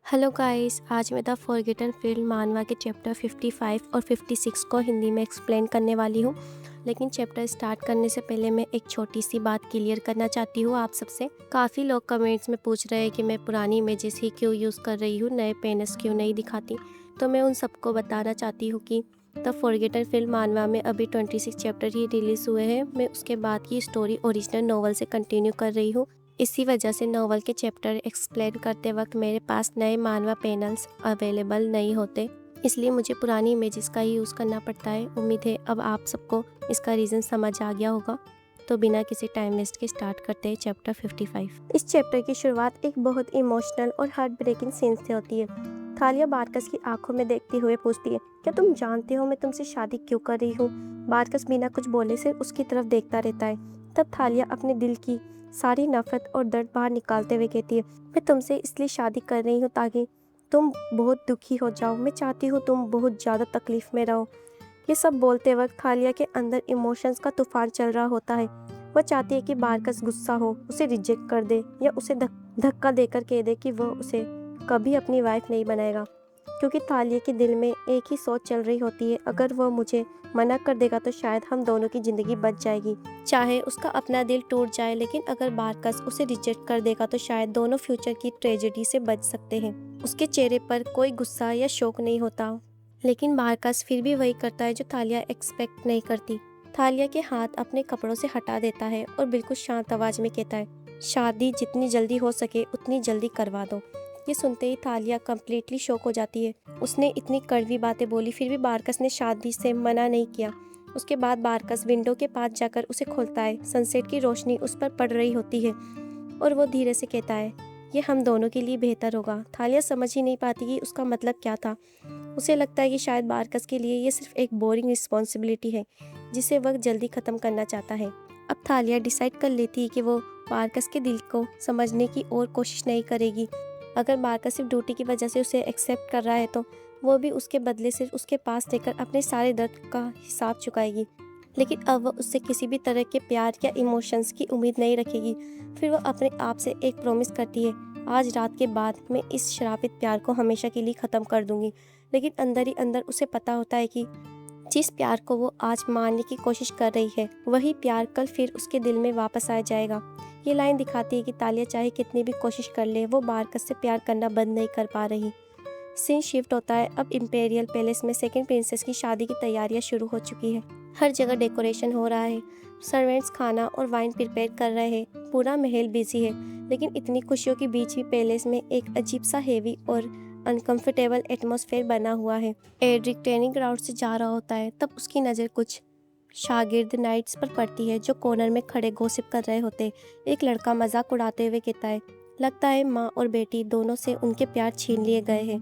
Hello guys, आज मैं the forgotten field मानवा के चैप्टर 55 और 56 को हिंदी में एक्सप्लेन करने वाली हूँ। लेकिन चैप्टर स्टार्ट करने से पहले मैं एक छोटी सी बात क्लियर करना चाहती हूँ आप सबसे। काफ़ी लोग कमेंट्स में पूछ रहे हैं कि मैं पुरानी इमेजेस ही क्यों यूज़ कर रही हूँ, नए पेनस क्यों नहीं दिखाती। तो मैं उन सबको बताना चाहती हूँ कि द फॉरगेटन फील्ड मानवा में अभी 26 चैप्टर ही रिलीज़ हुए हैं। मैं उसके बाद की स्टोरी ओरिजिनल नॉवल से कंटिन्यू कर रही हूँ। इसी वजह से नॉवल के चैप्टर एक्सप्लेन करते वक्त मेरे पास नए मानवा पैनल्स अवेलेबल नहीं होते, इसलिए मुझे पुरानी इमेजेस का ही यूज़ करना पड़ता है। उम्मीद है अब आप सबको इसका रीज़न समझ आ गया होगा। तो बिना किसी टाइम वेस्ट के स्टार्ट करते हैं चैप्टर 55। इस चैप्टर की शुरुआत एक बहुत इमोशनल और हार्ट ब्रेकिंग सीन से होती है। थालिया बारकस की आंखों में देखते हुए पूछती है, क्या तुम जानते हो मैं तुमसे शादी क्यों कर रही हूँ? बारकस बिना कुछ बोले सिर्फ उसकी तरफ देखता रहता है। तब थालिया अपने दिल की सारी नफरत और दर्द बाहर निकालते हुए कहती है, मैं तुमसे इसलिए शादी कर रही हूँ ताकि तुम बहुत दुखी हो जाओ। मैं चाहती हूँ तुम बहुत ज़्यादा तकलीफ में रहो। ये सब बोलते वक्त थालिया के अंदर इमोशंस का तूफान चल रहा होता है। वह चाहती है कि बारकस गुस्सा हो, उसे रिजेक्ट कर दे या उसे धक्का देकर कह दे कि वह उसे कभी अपनी वाइफ नहीं बनाएगा, क्योंकि थालिया के दिल में एक ही सोच चल रही होती है, अगर वह मुझे मना कर देगा तो शायद हम दोनों की ज़िंदगी बच जाएगी। चाहे उसका अपना दिल टूट जाए, लेकिन अगर बारकस उसे रिजेक्ट कर देगा तो शायद दोनों फ्यूचर की ट्रेजेडी से बच सकते हैं। उसके चेहरे पर कोई गुस्सा या शोक नहीं होता, लेकिन बारकस फिर भी वही करता है जो थालिया एक्सपेक्ट नहीं करती। थालिया के हाथ अपने कपड़ों से हटा देता है और बिल्कुल शांत आवाज में कहता है, शादी जितनी जल्दी हो सके उतनी जल्दी करवा दो। ये सुनते ही थालिया कम्प्लीटली शॉक हो जाती है। उसने इतनी कड़वी बातें बोली, फिर भी बारकस ने शादी से मना नहीं किया। उसके बाद बारकस विंडो के पास जाकर उसे खोलता है। सनसेट की रोशनी उस पर पड़ रही होती है और वो धीरे से कहता है, ये हम दोनों के लिए बेहतर होगा। थालिया समझ ही नहीं पाती कि उसका मतलब क्या था। उसे लगता है कि शायद बारकस के लिए ये सिर्फ एक बोरिंग रिस्पॉन्सिबिलिटी है जिसे वह जल्दी ख़त्म करना चाहता है। अब थालिया डिसाइड कर लेती है कि वो बारकस के दिल को समझने की और कोशिश नहीं करेगी। अगर बारकस सिर्फ ड्यूटी की वजह से उसे एक्सेप्ट कर रहा है तो वो भी उसके बदले सिर्फ उसके पास रहकर अपने सारे दर्द का हिसाब चुकाएगी। लेकिन अब वह उससे किसी भी तरह के प्यार या इमोशंस की उम्मीद नहीं रखेगी। फिर वह अपने आप से एक प्रॉमिस करती है, आज रात के बाद मैं इस श्रापित प्यार को हमेशा के लिए ख़त्म कर दूंगी। लेकिन अंदर ही अंदर उसे पता होता है कि जिस प्यार को वो आज मानने की कोशिश कर रही है, वही प्यार कल फिर उसके दिल में वापस आ जाएगा। ये लाइन दिखाती है कि तालिया चाहे कितनी भी कोशिश कर ले, वो बारकस से प्यार करना बंद नहीं कर पा रही। सीन शिफ्ट होता है। अब इम्पेरियल पैलेस में सेकंड प्रिंसेस की शादी की तैयारियां शुरू हो चुकी है। हर जगह डेकोरेशन हो रहा है, सर्वेंट्स खाना और वाइन प्रिपेयर कर रहे हैं, पूरा महल बिजी है। लेकिन इतनी खुशियों के बीच भी पैलेस में एक अजीब सा हेवी और अनकंफर्टेबल एटमॉस्फेयर बना हुआ है। एड्रिक ट्रेनिंग ग्राउंड से जा रहा होता है, तब उसकी नज़र कुछ शागिर्द नाइट्स पर पड़ती है जो कॉर्नर में खड़े गॉसिप कर रहे होते। एक लड़का मजाक उड़ाते हुए कहता है, लगता है माँ और बेटी दोनों से उनके प्यार छीन लिए गए हैं।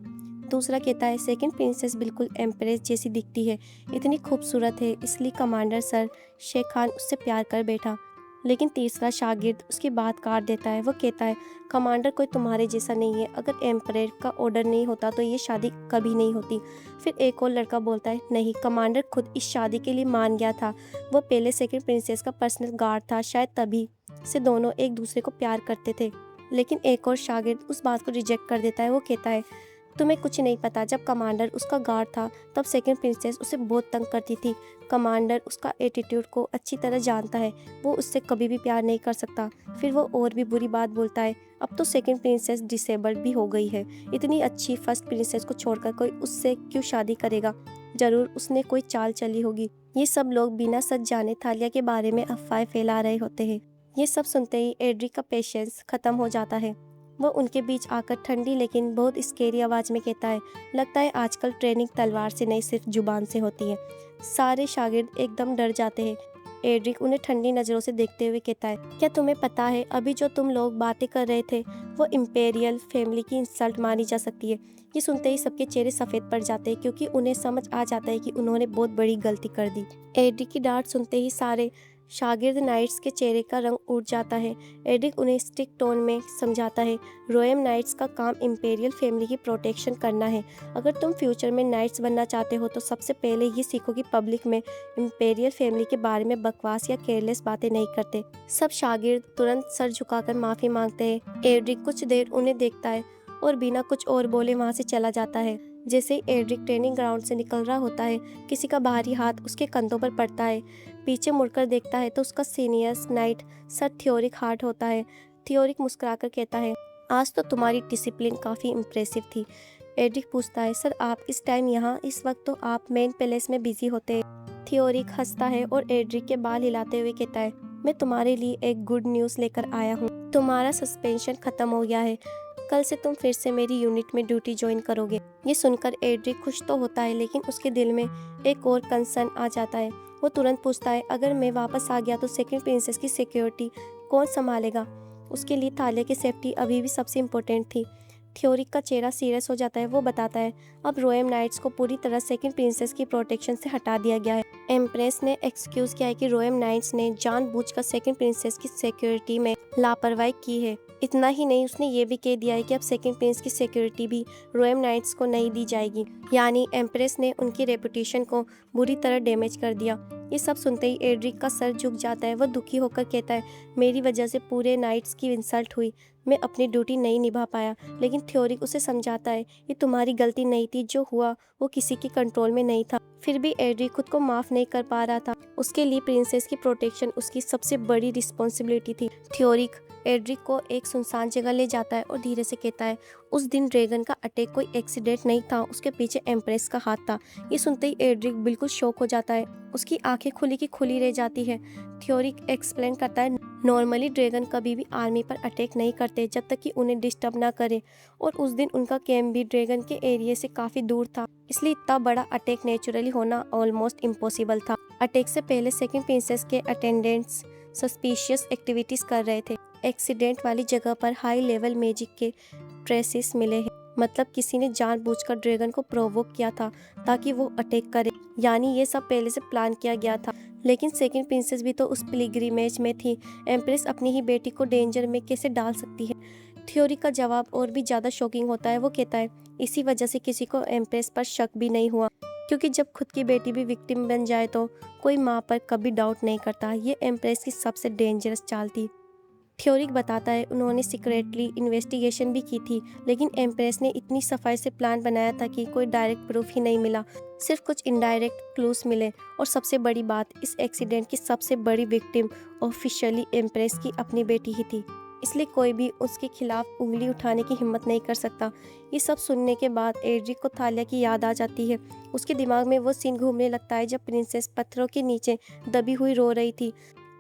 दूसरा कहता है, सेकंड प्रिंसेस बिल्कुल एम्प्रेस जैसी दिखती है, इतनी खूबसूरत है, इसलिए कमांडर सर शेख खान उससे प्यार कर बैठा। लेकिन तीसरा शागिर्द उसकी बात काट देता है। वो कहता है, कमांडर कोई तुम्हारे जैसा नहीं है, अगर एम्परर का ऑर्डर नहीं होता तो ये शादी कभी नहीं होती। फिर एक और लड़का बोलता है, नहीं, कमांडर खुद इस शादी के लिए मान गया था, वो पहले सेकंड प्रिंसेस का पर्सनल गार्ड था, शायद तभी से दोनों एक दूसरे को प्यार करते थे। लेकिन एक और शागिर्द उस बात को रिजेक्ट कर देता है। वो कहता है, तुम्हें कुछ नहीं पता, जब कमांडर उसका गार्ड था तब सेकंड प्रिंसेस उसे बहुत तंग करती थी। कमांडर उसका एटीट्यूड को अच्छी तरह जानता है, वो उससे कभी भी प्यार नहीं कर सकता। फिर वो और भी बुरी बात बोलता है, अब तो सेकंड प्रिंसेस डिसेबल्ड भी हो गई है, इतनी अच्छी फर्स्ट प्रिंसेस को छोड़कर कोई उससे क्यों शादी करेगा, जरूर उसने कोई चाल चली होगी। ये सब लोग बिना सच जाने थालिया के बारे में अफवाहें फैला रहे होते हैं। ये सब सुनते ही एड्रिक का पेशेंस खत्म हो जाता है। वो उनके बीच आकर ठंडी लेकिन बहुत स्केरी आवाज़ में कहता है, लगता है आजकल ट्रेनिंग तलवार से नहीं सिर्फ जुबान से होती है। सारे शागिर्द एकदम डर जाते हैं। एड्रिक उन्हें ठंडी नज़रों से देखते हुए कहता है, क्या तुम्हें पता है अभी जो तुम लोग बातें कर रहे थे वो इम्पेरियल फैमिली की इंसल्ट मानी जा सकती है। ये सुनते ही सबके चेहरे सफ़ेद पड़ जाते हैं, क्योंकि उन्हें समझ आ जाता है कि उन्होंने बहुत बड़ी गलती कर दी। एड्रिक की डांट सुनते ही सारे शागिर्द नाइट्स के चेहरे का रंग उड़ जाता है। एड्रिक उन्हें स्टिक टोन में समझाता है, रोयम नाइट्स का काम इम्पेरियल फैमिली की प्रोटेक्शन करना है। अगर तुम फ्यूचर में नाइट्स बनना चाहते हो तो सबसे पहले ये सीखो कि पब्लिक में इम्पेरियल फैमिली के बारे में बकवास या केयरलेस बातें नहीं करते। सब शागिर्द तुरंत सर झुकाकर माफ़ी मांगते हैं। एड्रिक कुछ देर उन्हें देखता है और बिना कुछ और बोले वहाँ से चला जाता है। जैसे ही एड्रिक ट्रेनिंग ग्राउंड से निकल रहा होता है, किसी का भारी हाथ उसके कंधों पर पड़ता है। पीछे मुड़कर देखता है तो उसका सीनियर नाइट सर थियोरिक हार्ट होता है। थियोरिक मुस्कुराकर कहता है, आज तो तुम्हारी डिसिप्लिन काफ़ी इम्प्रेसिव थी। एड्रिक पूछता है, सर आप इस टाइम यहाँ? इस वक्त तो आप मेन पैलेस में बिजी होते हैं। थियोरिक हंसता है और एड्रिक के बाल हिलाते हुए कहता है, मैं तुम्हारे लिए एक गुड न्यूज़ लेकर आया हूँ। तुम्हारा सस्पेंशन खत्म हो गया है। कल से तुम फिर से मेरी यूनिट में ड्यूटी ज्वाइन करोगे। ये सुनकर एड्रिक खुश तो होता है, लेकिन उसके दिल में एक और कंसर्न आ जाता है। वो तुरंत पूछता है, अगर मैं वापस आ गया तो सेकंड प्रिंसेस की सिक्योरिटी कौन संभालेगा? उसके लिए तालिया की सेफ्टी अभी भी सबसे इम्पोर्टेंट थी। थियोरिक का चेहरा सीरियस हो जाता है। वो बताता है, अब रोएम नाइट्स को पूरी तरह सेकंड प्रिंसेस की प्रोटेक्शन से हटा दिया गया है। एम्प्रेस ने एक्सक्यूज किया है कि रोएम नाइट्स ने जानबूझकर सेकंड प्रिंसेस की सिक्योरिटी में लापरवाही की है। इतना ही नहीं, उसने ये भी कह दिया है कि अब सेकंड प्रिंस की सिक्योरिटी भी रोएम नाइट्स को नहीं दी जाएगी। यानी एम्प्रेस ने उनकी रेपुटेशन को बुरी तरह डैमेज कर दिया। ये सब सुनते ही एड्रिक का सर झुक जाता है। वो दुखी होकर कहता है, मेरी वजह से पूरे नाइट्स की इंसल्ट हुई। मैं अपनी ड्यूटी नहीं निभा पाया। लेकिन थियोरिक उसे समझाता है, ये तुम्हारी गलती नहीं थी, जो हुआ वो किसी के कंट्रोल में नहीं था। फिर भी एड्रिक खुद को माफ नहीं कर पा रहा था। उसके लिए प्रिंसेस की प्रोटेक्शन उसकी सबसे बड़ी रिस्पॉन्सिबिलिटी थी। थियोरिक एड्रिक को एक सुनसान जगह ले जाता है और धीरे से कहता है, उस दिन ड्रैगन का अटैक कोई एक्सीडेंट नहीं था, उसके पीछे एम्प्रेस का हाथ था। ये सुनते ही एड्रिक बिल्कुल शॉक हो जाता है। उसकी आंखें खुली की खुली रह जाती है। थियोरिक एक्सप्लेन करता है, नॉर्मली ड्रैगन कभी भी आर्मी पर अटैक नहीं करते जब तक कि उन्हें डिस्टर्ब ना करे, और उस दिन उनका कैंप भी ड्रैगन के एरिया से काफ़ी दूर था, इसलिए इतना बड़ा अटैक नेचुरली होना ऑलमोस्ट इम्पॉसिबल था। अटैक से पहले सेकंड प्रिंसेस के अटेंडेंट्स सस्पिशियस एक्टिविटीज़ कर रहे थे। एक्सीडेंट वाली जगह पर हाई लेवल मैजिक के ट्रेसेस मिले हैं। मतलब किसी ने जानबूझकर ड्रैगन को प्रोवोक किया था ताकि वो अटैक करे। यानी ये सब पहले से प्लान किया गया था। लेकिन सेकंड प्रिंसेस भी तो उस पिलग्रिमेज में थी। एम्प्रेस अपनी ही बेटी को डेंजर में कैसे डाल सकती है? थ्योरी का जवाब और भी ज़्यादा शॉकिंग होता है। वो कहता है, इसी वजह से किसी को एम्प्रेस पर शक भी नहीं हुआ, क्योंकि जब खुद की बेटी भी विक्टिम बन जाए तो कोई माँ पर कभी डाउट नहीं करता। ये एम्प्रेस की सबसे डेंजरस चाल थी। थ्योरिक बताता है, उन्होंने सीक्रेटली इन्वेस्टिगेशन भी की थी, लेकिन एम्प्रेस ने इतनी सफाई से प्लान बनाया था कि कोई डायरेक्ट प्रूफ ही नहीं मिला, सिर्फ कुछ इनडायरेक्ट क्लूज मिले। और सबसे बड़ी बात, इस एक्सीडेंट की सबसे बड़ी विक्टिम ऑफिशियली एम्प्रेस की अपनी बेटी ही थी, इसलिए कोई भी उसके खिलाफ उंगली उठाने की हिम्मत नहीं कर सकता। ये सब सुनने के बाद एड्रिक को थालिया की याद आ जाती है। उसके दिमाग में वो सीन घूमने लगता है जब प्रिंसेस पत्थरों के नीचे दबी हुई रो रही थी।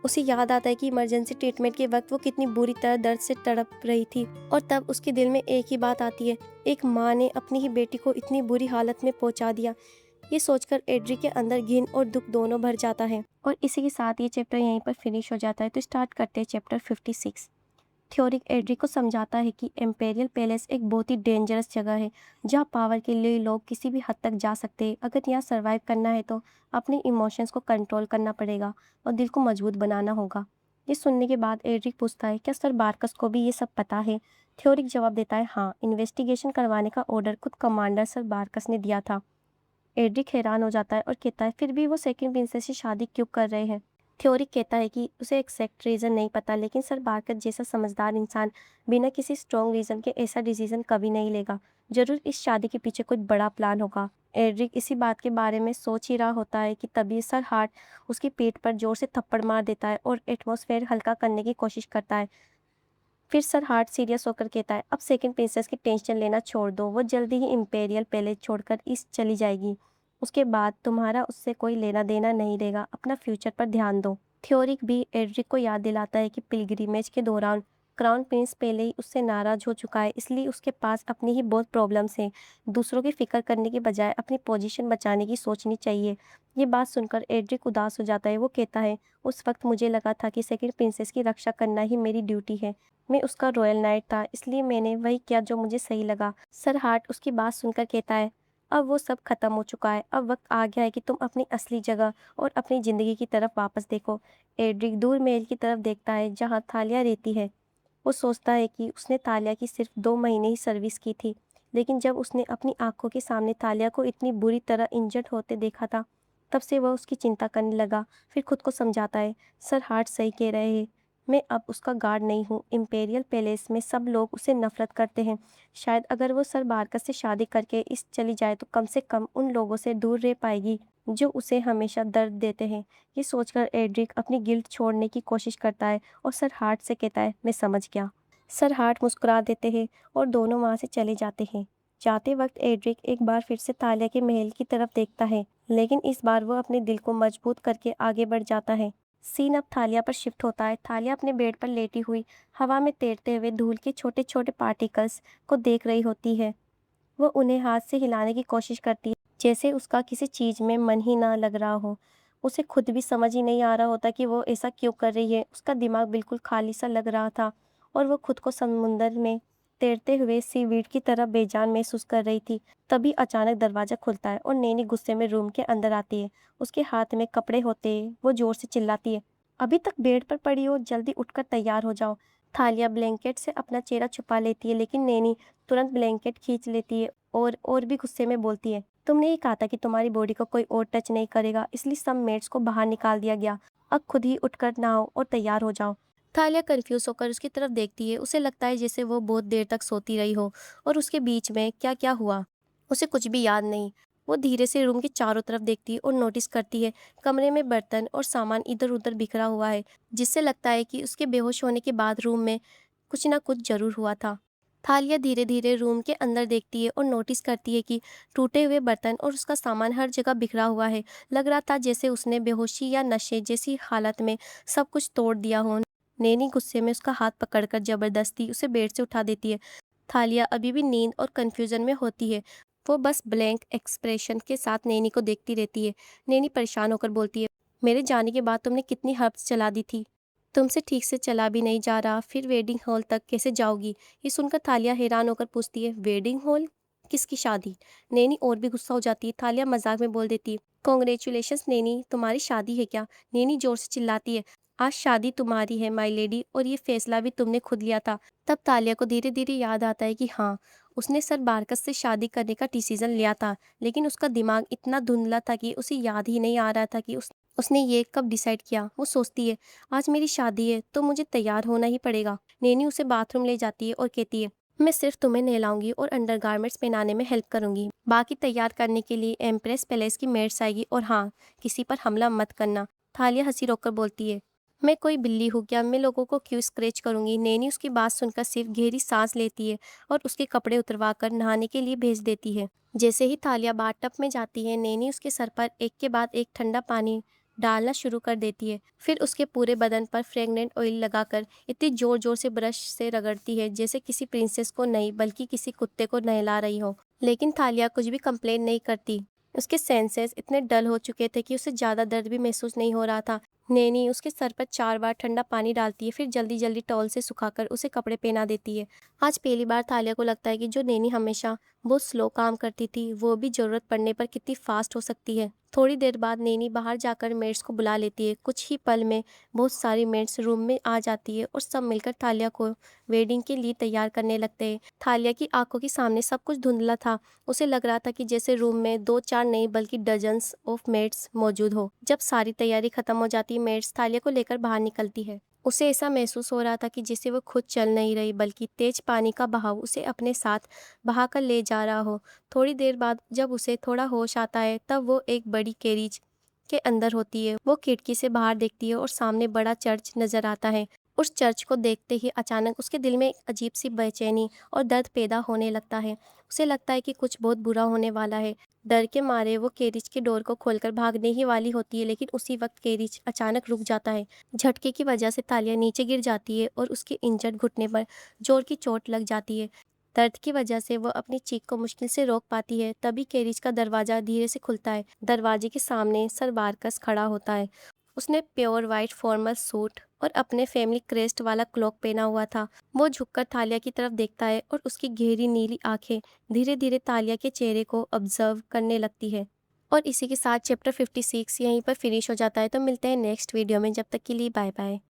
उसे याद आता है कि इमरजेंसी ट्रीटमेंट के वक्त वो कितनी बुरी तरह दर्द से तड़प रही थी, और तब उसके दिल में एक ही बात आती है, एक माँ ने अपनी ही बेटी को इतनी बुरी हालत में पहुंचा दिया। ये सोचकर एड्रिक के अंदर घिन और दुख दोनों भर जाता है। और इसी के साथ ये चैप्टर यहीं पर फिनिश हो जाता है। तो स्टार्ट करते हैं चैप्टर 56। थ्योरिक एड्रिक को समझाता है कि एम्पेरियल पैलेस एक बहुत ही डेंजरस जगह है, जहाँ पावर के लिए लोग किसी भी हद तक जा सकते हैं। अगर यहाँ सर्वाइव करना है तो अपने इमोशंस को कंट्रोल करना पड़ेगा और दिल को मजबूत बनाना होगा। ये सुनने के बाद एड्रिक पूछता है, क्या सर बार्कस को भी ये सब पता है? थ्योरिक जवाब देता है, हाँ, इन्वेस्टिगेशन करवाने का ऑर्डर खुद कमांडर सर बार्कस ने दिया था। एड्रिक हैरान हो जाता है और कहता है, फिर भी वो सेकंड प्रिंसेस से शादी क्यों कर रहे हैं? थ्योरिक कहता है कि उसे एग्जैक्ट रीज़न नहीं पता, लेकिन सर बार्कर जैसा समझदार इंसान बिना किसी स्ट्रॉन्ग रीज़न के ऐसा डिसीजन कभी नहीं लेगा। जरूर इस शादी के पीछे कुछ बड़ा प्लान होगा। एड्रिक इसी बात के बारे में सोच ही रहा होता है कि तभी सर हार्ट उसकी पीठ पर जोर से थप्पड़ मार देता है और एटमॉस्फेयर हल्का करने की कोशिश करता है। फिर सर हार्ट सीरियस होकर कहता है, अब सेकंड प्रिंसेस की टेंशन लेना छोड़ दो, वो जल्दी ही इम्पेरियल पैलेस छोड़कर ईस्ट चली जाएगी। उसके बाद तुम्हारा उससे कोई लेना देना नहीं रहेगा। अपना फ्यूचर पर ध्यान दो। थ्योरिक भी एड्रिक को याद दिलाता है कि पिलग्रिमेज के दौरान क्राउन प्रिंस पहले ही उससे नाराज हो चुका है, इसलिए उसके पास अपनी ही बहुत प्रॉब्लम्स हैं। दूसरों की फिक्र करने के बजाय अपनी पोजीशन बचाने की सोचनी चाहिए। ये बात सुनकर एड्रिक उदास हो जाता है। वो कहता है, उस वक्त मुझे लगा था कि सेकंड प्रिंसेस की रक्षा करना ही मेरी ड्यूटी है। मैं उसका रॉयल नाइट था, इसलिए मैंने वही किया जो मुझे सही लगा। सर हार्ट उसकी बात सुनकर कहता है, अब वो सब खत्म हो चुका है। अब वक्त आ गया है कि तुम अपनी असली जगह और अपनी ज़िंदगी की तरफ वापस देखो। एड्रिक दूर महल की तरफ देखता है जहाँ थालिया रहती है। वो सोचता है कि उसने तालिया की सिर्फ 2 महीने ही सर्विस की थी, लेकिन जब उसने अपनी आंखों के सामने तालिया को इतनी बुरी तरह इंजर्ड होते देखा था, तब से वह उसकी चिंता करने लगा। फिर खुद को समझाता है, सर हार्ट सही कह रहे हैं, मैं अब उसका गार्ड नहीं हूँ। इम्पेरियल पैलेस में सब लोग उसे नफरत करते हैं। शायद अगर वो सर बारकस से शादी करके इस चली जाए तो कम से कम उन लोगों से दूर रह पाएगी जो उसे हमेशा दर्द देते हैं। ये सोचकर एड्रिक अपनी गिल्ट छोड़ने की कोशिश करता है और सर हार्ट से कहता है, मैं समझ गया। सर हार्ट मुस्कुरा देते हैं और दोनों वहाँ से चले जाते हैं। जाते वक्त एड्रिक एक बार फिर से तालिया के महल की तरफ देखता है, लेकिन इस बार वो अपने दिल को मजबूत करके आगे बढ़ जाता है। सीन अब थालिया पर शिफ्ट होता है। थालिया अपने बेड पर लेटी हुई हवा में तैरते हुए धूल के छोटे छोटे पार्टिकल्स को देख रही होती है। वो उन्हें हाथ से हिलाने की कोशिश करती है, जैसे उसका किसी चीज़ में मन ही ना लग रहा हो। उसे खुद भी समझ ही नहीं आ रहा होता कि वो ऐसा क्यों कर रही है। उसका दिमाग बिल्कुल खाली सा लग रहा था और वो खुद को समुंदर में तैरते हुए सीवीड की तरह बेजान महसूस कर रही थी। तभी अचानक दरवाज़ा खुलता है और नैनी गुस्से में रूम के अंदर आती है। उसके हाथ में कपड़े होते वो ज़ोर से चिल्लाती है, अभी तक बेड पर पड़ी हो, जल्दी उठकर तैयार हो जाओ। थालिया ब्लैंकेट से अपना चेहरा छुपा लेती है, लेकिन नैनी तुरंत ब्लैंकेट खींच लेती है और भी गुस्से में बोलती है, तुमने ही कहा था कि तुम्हारी बॉडी को कोई और टच नहीं करेगा, इसलिए सब मेट्स को बाहर निकाल दिया गया। अब खुद ही उठकर नहाओ और तैयार हो जाओ। थालिया कंफ्यूज होकर उसकी तरफ देखती है। उसे लगता है जैसे वो बहुत देर तक सोती रही हो और उसके बीच में क्या क्या हुआ उसे कुछ भी याद नहीं। वो धीरे से रूम के चारों तरफ देखती है और नोटिस करती है कमरे में बर्तन और सामान इधर उधर बिखरा हुआ है, जिससे लगता है कि उसके बेहोश होने के बाद रूम में कुछ ना कुछ जरूर हुआ था। थालिया धीरे धीरे रूम के अंदर देखती है और नोटिस करती है कि टूटे हुए बर्तन और उसका सामान हर जगह बिखरा हुआ है। लग रहा था जैसे उसने बेहोशी या नशे जैसी हालत में सब कुछ तोड़ दिया हो। नैनी गुस्से में उसका हाथ पकड़कर जबरदस्ती उसे बेड से उठा देती है। थालिया अभी भी नींद और कंफ्यूजन में होती है। वो बस ब्लैंक एक्सप्रेशन के साथ नैनी को देखती रहती है। नैनी परेशान होकर बोलती है, मेरे जाने के बाद तुमने कितनी हर्ब्स चला दी थी, तुमसे ठीक से चला भी नहीं जा रहा, फिर वेडिंग हॉल तक कैसे जाओगी? ये सुनकर थालिया हैरान होकर पूछती है, वेडिंग हॉल? किसकी शादी? नैनी और भी गुस्सा हो जाती है। थालिया मजाक में बोल देती है, कॉन्ग्रेचुलेशंस नैनी, तुम्हारी शादी है क्या? नैनी जोर से चिल्लाती है, आज शादी तुम्हारी है माय लेडी, और ये फैसला भी तुमने खुद लिया था। तब तालिया को धीरे धीरे याद आता है कि हाँ, उसने सर बारकस से शादी करने का डिसीजन लिया था, लेकिन उसका दिमाग इतना धुंधला था कि उसे याद ही नहीं आ रहा था कि उसने ये कब डिसाइड किया। वो सोचती है, आज मेरी शादी है तो मुझे तैयार होना ही पड़ेगा। नैनी उसे बाथरूम ले जाती है और कहती है, मैं सिर्फ तुम्हें नहलाऊंगी और अंडरगारमेंट्स पहनाने में हेल्प करूंगी, बाकी तैयार करने के लिए एम्प्रेस पैलेस की मेड्स आएगी, और हाँ, किसी पर हमला मत करना। थालिया हंसी रोककर बोलती है, मैं कोई बिल्ली हूँ क्या, मैं लोगों को क्यों स्क्रैच करूंगी? नैनी उसकी बात सुनकर सिर्फ गहरी सांस लेती है और उसके कपड़े उतरवा कर नहाने के लिए भेज देती है। जैसे ही थालिया बाथटब में जाती है, नैनी उसके सर पर एक के बाद एक ठंडा पानी डालना शुरू कर देती है। फिर उसके पूरे बदन पर फ्रेगनेंट ऑयल लगाकर इतनी जोर जोर से ब्रश से रगड़ती है जैसे किसी प्रिंसेस को नहीं बल्कि किसी कुत्ते को नहला रही हो। लेकिन थालिया कुछ भी कंप्लेन नहीं करती। उसके सेंसेस इतने डल हो चुके थे कि उसे ज़्यादा दर्द भी महसूस नहीं हो रहा था। नैनी उसके सर पर 4 बार ठंडा पानी डालती है, फिर जल्दी जल्दी टॉवल से सुखाकर उसे कपड़े पहना देती है। आज पहली बार थालिया को लगता है कि जो नैनी हमेशा बहुत स्लो काम करती थी, वो भी ज़रूरत पड़ने पर कितनी फास्ट हो सकती है। थोड़ी देर बाद नैनी बाहर जाकर मेड्स को बुला लेती है। कुछ ही पल में बहुत सारी मेड्स रूम में आ जाती है और सब मिलकर थालिया को वेडिंग के लिए तैयार करने लगते हैं। थालिया की आंखों के सामने सब कुछ धुंधला था। उसे लग रहा था कि जैसे रूम में 2-4 नहीं बल्कि डजन्स ऑफ मेड्स मौजूद हो। जब सारी तैयारी खत्म हो जाती है, मेड्स थालिया को लेकर बाहर निकलती है। उसे ऐसा महसूस हो रहा था कि जैसे वो खुद चल नहीं रही बल्कि तेज पानी का बहाव उसे अपने साथ बहाकर ले जा रहा हो। थोड़ी देर बाद जब उसे थोड़ा होश आता है, तब वो एक बड़ी कैरिज के अंदर होती है। वो खिड़की से बाहर देखती है और सामने बड़ा चर्च नजर आता है। उस चर्च को देखते ही अचानक उसके दिल में एक अजीब सी बेचैनी और दर्द पैदा होने लगता है। उसे लगता है कि कुछ बहुत बुरा होने वाला है। डर के मारे वो कैरिज के डोर को खोलकर भागने ही वाली होती है, लेकिन उसी वक्त कैरिज अचानक रुक जाता है। झटके की वजह से तालिया नीचे गिर जाती है और उसके इंजर्ड घुटने पर जोर की चोट लग जाती है। दर्द की वजह से वो अपनी चीख को मुश्किल से रोक पाती है। तभी कैरिज का दरवाजा धीरे से खुलता है। दरवाजे के सामने सर बारकस खड़ा होता है। उसने प्योर वाइट फॉर्मल सूट और अपने फैमिली क्रेस्ट वाला क्लॉक पहना हुआ था। वो झुककर थालिया की तरफ देखता है और उसकी गहरी नीली आंखें धीरे धीरे तालिया के चेहरे को ऑब्जर्व करने लगती है। और इसी के साथ चैप्टर 56 यहीं पर फिनिश हो जाता है। तो मिलते हैं नेक्स्ट वीडियो में, जब तक के लिए बाय बाय।